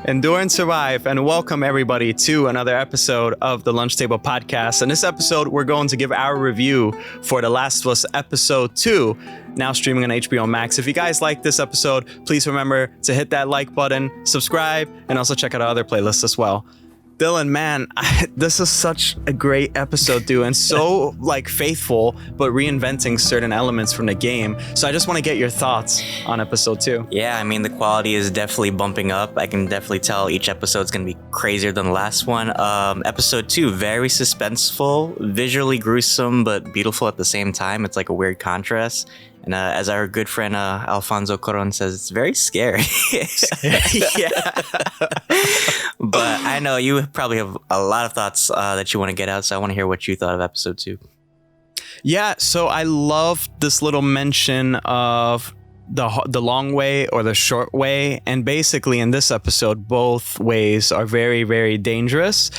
Endure and survive, and welcome everybody to another episode of the Lunch Table Podcast. In this episode, we're going to give our review for The Last of Us Episode 2, now streaming on HBO Max. If you guys like this episode, please remember to hit that like button, subscribe, and also check out our other playlists as well. Dylan, man, this is such a great episode, dude, and so faithful, but reinventing certain elements from the game. So I just want to get your thoughts on episode 2. Yeah, I mean, the quality is definitely bumping up. I can definitely tell each episode's going to be crazier than the last one. Episode 2, very suspenseful, visually gruesome, but beautiful at the same time. It's like a weird contrast. And as our good friend Alfonso Coron says, it's very scary. Yeah. But I know you probably have a lot of thoughts that you want to get out, so I want to hear what you thought of episode 2. Yeah, so I love this little mention of the long way or the short way, and basically in this episode both ways are very, very dangerous.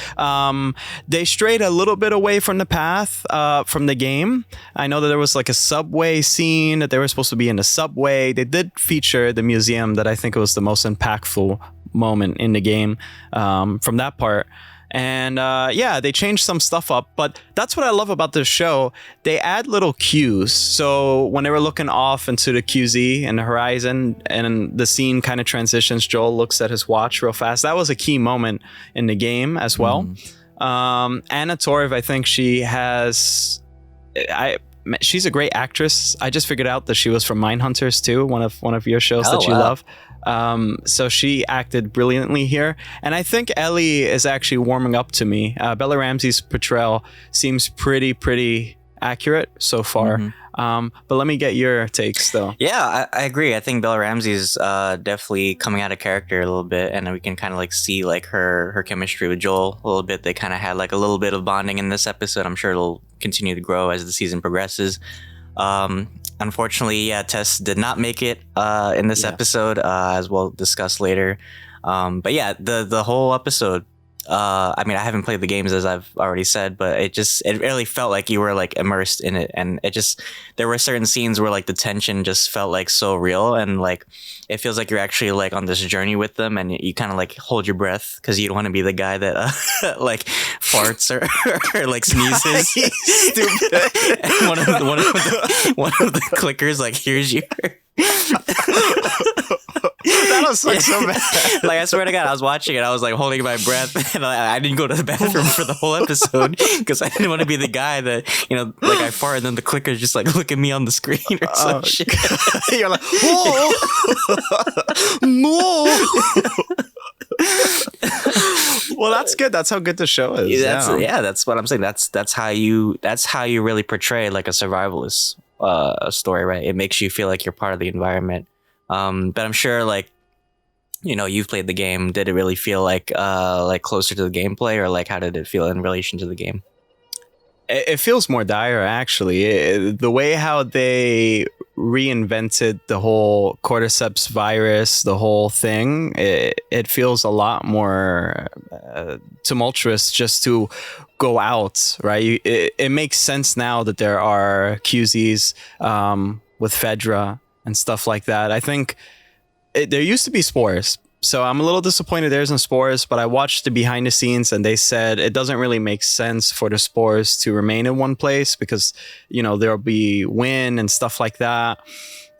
They strayed a little bit away from the path from the game. I know that there was like a subway scene that they were supposed to be in the subway. They did feature the museum, that I think was the most impactful moment in the game from that part. And they changed some stuff up, but that's what I love about this show. They add little cues. So when they were looking off into the QZ and the horizon, and the scene kind of transitions, Joel looks at his watch real fast. That was a key moment in the game as well. Anna Torv, I think she's a great actress. I just figured out that she was from Mindhunters too, one of your shows that you love. So she acted brilliantly here, and I think Ellie is actually warming up to me. Bella Ramsey's portrayal seems pretty accurate so far. But let me get your takes though. Yeah, I agree. I think Bella Ramsey's definitely coming out of character a little bit, and we can kind of like see like her chemistry with Joel a little bit. They kind of had like a little bit of bonding in this episode. I'm sure it'll continue to grow as the season progresses. Unfortunately, Tess did not make it in this episode, as we'll discuss later. But yeah, the whole episode, I mean, I haven't played the games, as I've already said, but it really felt like you were like immersed in it, and there were certain scenes where like the tension just felt like so real, and like it feels like you're actually like on this journey with them, and you kind of like hold your breath because you don't want to be the guy that like farts or like sneezes. Stupid. And one of the clickers like hears you. That was like so bad. Like, I swear to God, I was watching it, I was like holding my breath, and I didn't go to the bathroom for the whole episode because I didn't want to be the guy that, like I fart and then the clicker's just like look at me on the screen or some shit. You're like, whoa, no. Well, that's good. That's how good the show is. That's what I'm saying. That's how you really portray like a survivalist story, right? It makes you feel like you're part of the environment. But I'm sure, like, you've played the game. Did it really feel like closer to the gameplay, or like how did it feel in relation to the game? It feels more dire, actually. The way how they reinvented the whole cordyceps virus, the whole thing, it feels a lot more tumultuous just to go out, right? It makes sense now that there are QZs with Fedra and stuff like that. I think there used to be spores. So I'm a little disappointed there isn't spores, but I watched the behind the scenes and they said it doesn't really make sense for the spores to remain in one place because, there'll be wind and stuff like that.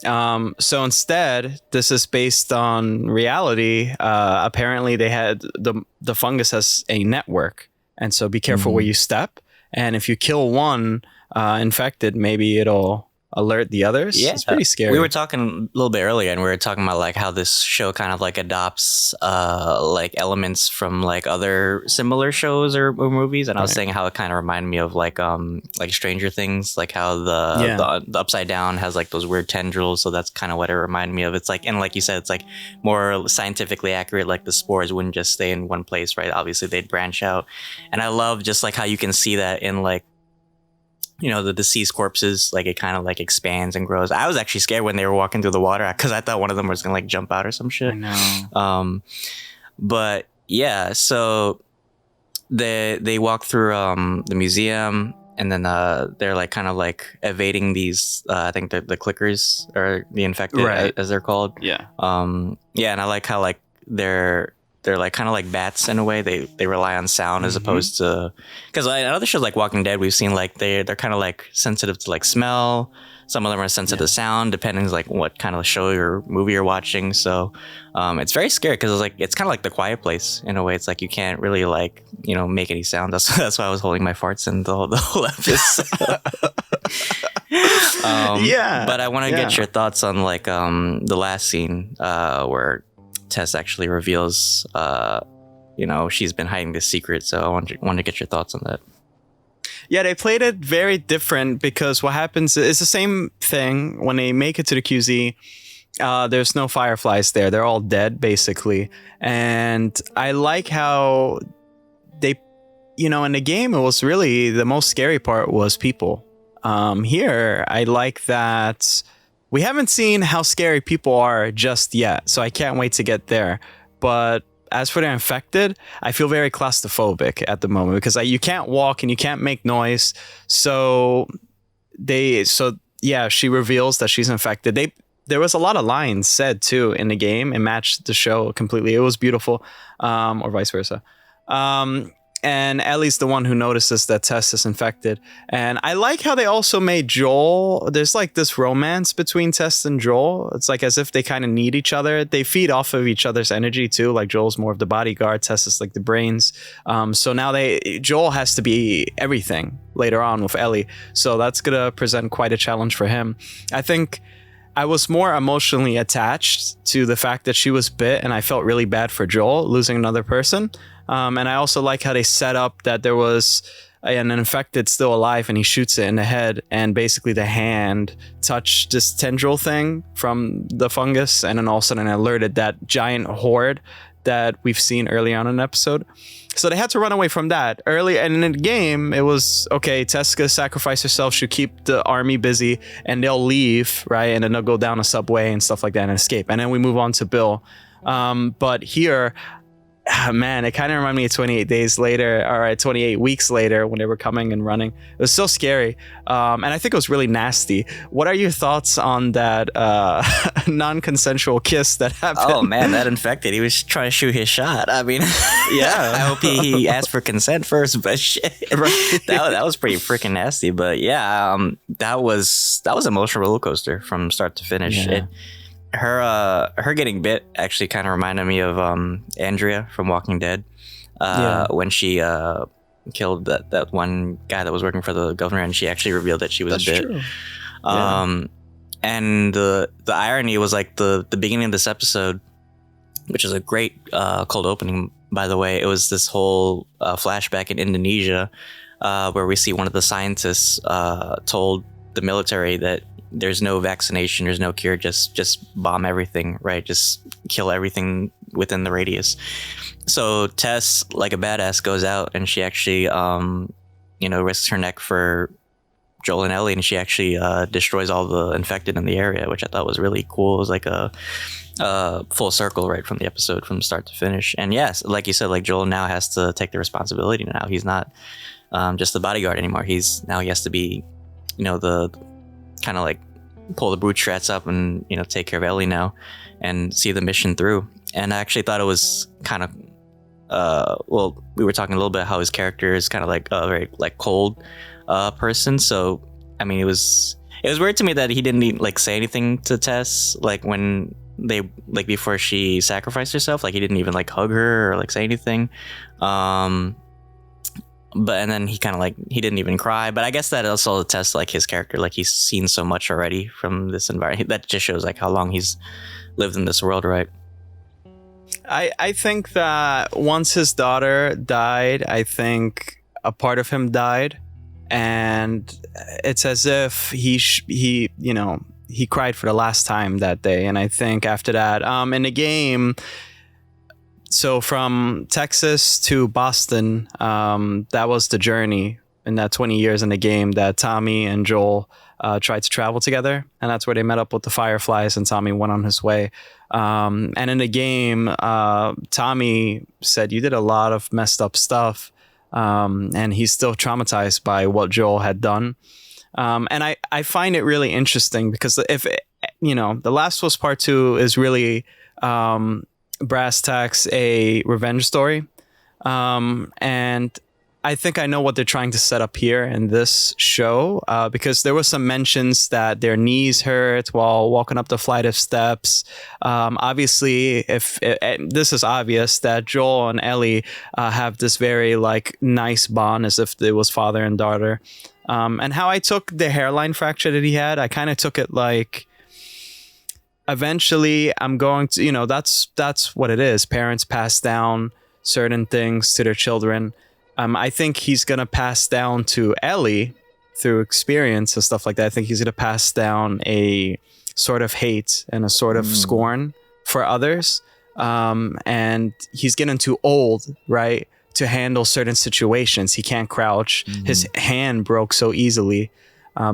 So instead, this is based on reality. Apparently they had the fungus has a network. And so be careful where you step. And if you kill one infected, maybe it'll alert the others. It's pretty scary. We were talking a little bit earlier, and we were talking about like how this show kind of like adopts like elements from like other similar shows or movies, and I was saying how it kind of reminded me of like Stranger Things, like how the Upside Down has like those weird tendrils, so that's kind of what it reminded me of. It's like, and like you said, it's like more scientifically accurate, like the spores wouldn't just stay in one place, right? Obviously they'd branch out, and I love just like how you can see that in like the deceased corpses, like it kind of like expands and grows. I was actually scared when they were walking through the water because I thought one of them was gonna like jump out or some shit. I know. But yeah, so they walk through the museum, and then they're like kind of like evading these I think the clickers or the infected, as they're called. Yeah. And I like how like they're they're like kind of like bats in a way. They rely on sound as opposed to, because in other shows like Walking Dead, we've seen like they're kind of like sensitive to like smell. Some of them are sensitive to sound, depending like what kind of show or movie you're watching. So it's very scary because it's kind of like The Quiet Place in a way. It's like you can't really like make any sound. That's why I was holding my farts in the whole episode. But I want to get your thoughts on like the last scene where Tess actually reveals she's been hiding this secret. So I want to get your thoughts on that. Yeah, they played it very different because what happens is the same thing when they make it to the QZ. There's no fireflies there. They're all dead, basically. And I like how they, in the game, it was really the most scary part was people. Here, I like that we haven't seen how scary people are just yet. So I can't wait to get there. But as for the infected, I feel very claustrophobic at the moment because you can't walk and you can't make noise. So she reveals that she's infected. There was a lot of lines said too in the game. It matched the show completely. It was beautiful, or vice versa. And Ellie's the one who notices that Tess is infected. And I like how they also made Joel. There's like this romance between Tess and Joel. It's like as if they kind of need each other. They feed off of each other's energy too. Like Joel's more of the bodyguard. Tess is like the brains. So now Joel has to be everything later on with Ellie. So that's going to present quite a challenge for him. I think I was more emotionally attached to the fact that she was bit, and I felt really bad for Joel losing another person. And I also like how they set up that there was an infected still alive and he shoots it in the head, and basically the hand touched this tendril thing from the fungus, and then all of a sudden it alerted that giant horde that we've seen early on in the episode. So they had to run away from that early. And in the game, it was, okay, Tessica sacrifice herself, she'll keep the army busy, and they'll leave, right? And then they'll go down a subway and stuff like that and escape. And then we move on to Bill. But here, man, it kind of reminded me of 28 days later, or 28 weeks later when they were coming and running. It was so scary. And I think it was really nasty. What are your thoughts on that non-consensual kiss that happened? Oh man, that infected. He was trying to shoot his shot. I mean, yeah. I hope he asked for consent first, but shit. Right. That was pretty freaking nasty. But yeah, that was an emotional roller coaster from start to finish. Yeah. Her getting bit actually kind of reminded me of Andrea from Walking Dead when she killed that one guy that was working for the governor, and she actually revealed that she was That's bit. True. And the irony was like the beginning of this episode, which is a great cold opening, by the way. It was this whole flashback in Indonesia where we see one of the scientists told the military that there's no vaccination, there's no cure, just bomb everything, right? Just kill everything within the radius. So Tess, like a badass, goes out and she actually, risks her neck for Joel and Ellie, and she actually destroys all the infected in the area, which I thought was really cool. It was like a full circle right from the episode, from start to finish. And yes, like you said, like Joel now has to take the responsibility now. He's not just the bodyguard anymore. He has to be, the kind of like pull the bootstraps up and take care of Ellie now and see the mission through. And I actually thought it was kind of we were talking a little bit how his character is kind of like a very like cold person. So I mean, it was weird to me that he didn't like say anything to Tess, like when they like before she sacrificed herself. Like he didn't even like hug her or like say anything. But and then he kind of like he didn't even cry. But I guess that also attests like his character, like he's seen so much already from this environment. That just shows like how long he's lived in this world, right? I think that once his daughter died, I think a part of him died, and it's as if he cried for the last time that day. And I think after that, in the game. So from Texas to Boston, that was the journey in that 20 years in the game that Tommy and Joel tried to travel together. And that's where they met up with the Fireflies, and Tommy went on his way. And in the game, Tommy said, "You did a lot of messed up stuff." And he's still traumatized by what Joel had done. And I find it really interesting because if, The Last of Us Part 2 is really... brass tacks a revenge story. And I think I know what they're trying to set up here in this show, because there was some mentions that their knees hurt while walking up the flight of steps. Obviously, if this is obvious that Joel and Ellie have this very like nice bond, as if it was father and daughter. And how I took the hairline fracture that he had, I kind of took it like, eventually I'm going to, that's what it is. Parents pass down certain things to their children. I think he's going to pass down to Ellie through experience and stuff like that. I think he's going to pass down a sort of hate and a sort of scorn for others. And he's getting too old, right, to handle certain situations. He can't crouch. His hand broke so easily.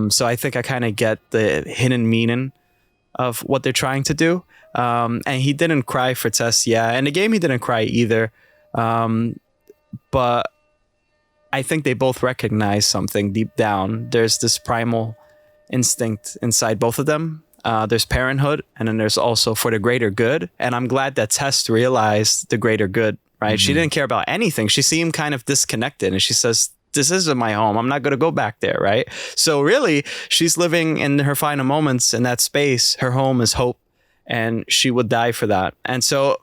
So I think I kind of get the hidden meaning of what they're trying to do. And he didn't cry for Tess. Yeah. In the game, he didn't cry either. But I think they both recognize something deep down. There's this primal instinct inside both of them. There's parenthood, and then there's also for the greater good. And I'm glad that Tess realized the greater good, right? She didn't care about anything. She seemed kind of disconnected, and she says, this isn't my home. I'm not going to go back there, right? So really, she's living in her final moments in that space. Her home is hope, and she would die for that. And so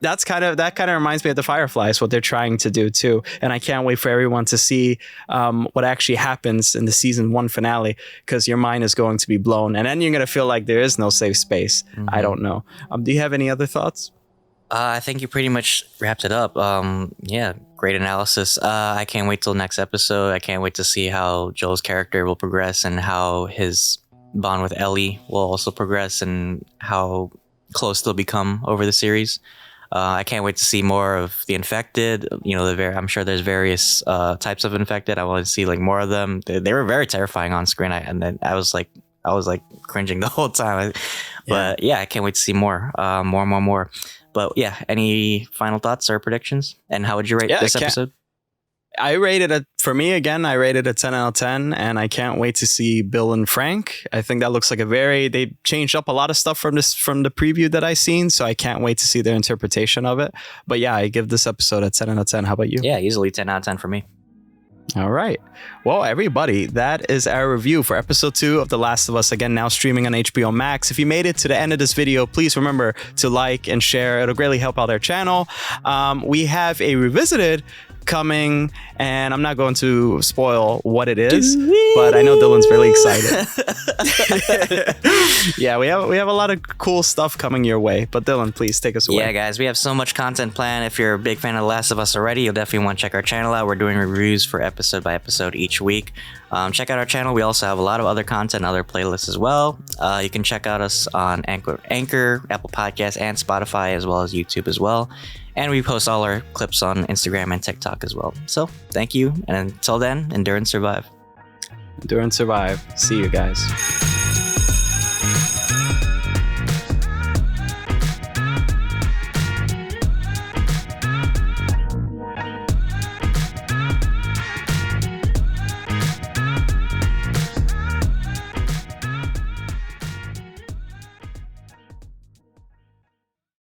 that kind of reminds me of the Fireflies, what they're trying to do too. And I can't wait for everyone to see what actually happens in the season 1 finale, because your mind is going to be blown, and then you're going to feel like there is no safe space. I don't know. Do you have any other thoughts? I think you pretty much wrapped it up. Yeah, great analysis. I can't wait till next episode. I can't wait to see how Joel's character will progress and how his bond with Ellie will also progress and how close they'll become over the series. I can't wait to see more of the infected. I'm sure there's various types of infected. I want to see like more of them. They were very terrifying on screen. And then I was like cringing the whole time. But yeah, I can't wait to see more. But yeah, any final thoughts or predictions? And how would you rate this episode? I rated it, for me again, I rated a 10 out of 10, and I can't wait to see Bill and Frank. I think that looks like they changed up a lot of stuff from the preview that I seen, so I can't wait to see their interpretation of it. But yeah, I give this episode a 10 out of 10. How about you? Yeah, easily 10 out of 10 for me. All right. Well, everybody, that is our review for episode 2 of The Last of Us. Again, now streaming on HBO Max. If you made it to the end of this video, please remember to like and share. It'll greatly help out our channel. We have a revisited coming, and I'm not going to spoil what it is, but I know Dylan's really excited. Yeah, we have a lot of cool stuff coming your way, but Dylan, please take us away. Yeah, guys, we have so much content planned. If you're a big fan of The Last of Us already, you'll definitely want to check our channel out. We're doing reviews for episode by episode each week. Check out our channel. We also have a lot of other content, other playlists as well. You can check out us on Anchor, Apple Podcasts, and Spotify, as well as YouTube as well. And we post all our clips on Instagram and TikTok as well. So thank you. And until then, endure and survive. Endure and survive. See you guys.